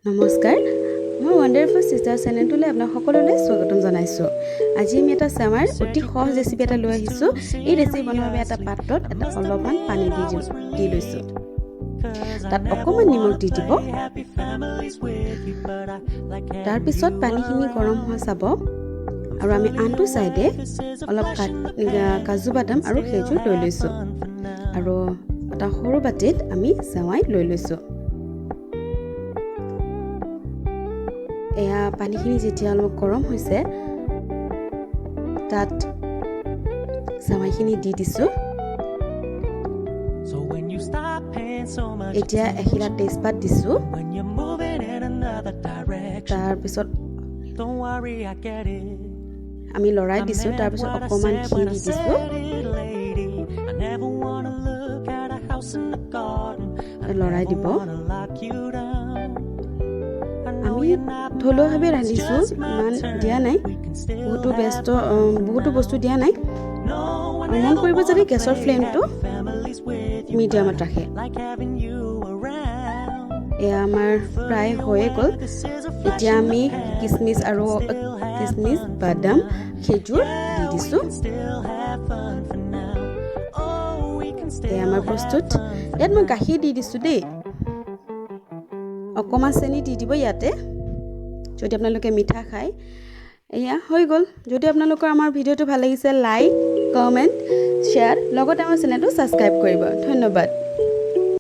নমস্কাৰ মই ওয়ান্ডাৰফুল সিস্টাৰ চেনেলটোলৈ আপোনাক সকলোলৈ স্বাগতম জনাইছোঁ। আজি আমি এটা চেমাৰ অতি সহজ ৰেচিপি এটা লৈ আহিছোঁ। এই ৰেচিপি বনোৱাৰ বাবে এটা পাত্ৰত অলপমান পানী দি লৈছোঁ। তাত অকণমান নিমখ দি দিব। তাৰপিছত পানীখিনি গৰম হোৱা চাব আৰু আমি আনটো চাইডে অলপ কাজু বাদাম আৰু খেজুৰ লৈ লৈছোঁ আৰু এটা সৰু বাটিত আমি চেৱাই লৈ লৈছোঁ। এয়া পানীখিনি যেতিয়া অলপ গৰম হৈছে তাত চেৱাইখিনি দি দিছোঁ। এতিয়া এখিলা তেজপাত দিছোঁ। তাৰপিছত আমি লৰাই দিছোঁ। তাৰপিছত অকণমান ঘি দি দিছোঁ। লৰাই দিব। আমি থলুৱাভাৱে ৰান্ধিছোঁ, ইমান দিয়া নাই, বহুতো বস্তু দিয়া নাই। মন কৰিব যাতে গেছৰ ফ্লেমটো মিডিয়ামত ৰাখে। এয়া আমাৰ প্ৰায় হৈয়ে গ'ল। এতিয়া আমি কিচমিচ বাদাম খেজুৰ দি দিছোঁ। এয়া আমাৰ প্ৰস্তুত। ইয়াত মই গাখীৰ দি দিছোঁ দেই। অকণমান চেনি দি দিব ইয়াতে যদি আপোনালোকে মিঠা খায়। এয়া হৈ গ'ল। যদি আপোনালোকৰ আমাৰ ভিডিঅ'টো ভাল লাগিছে লাইক, কমেণ্ট, শ্বেয়াৰ, লগতে আমাৰ চেনেলটো ছাবস্ক্ৰাইব কৰিব। ধন্যবাদ।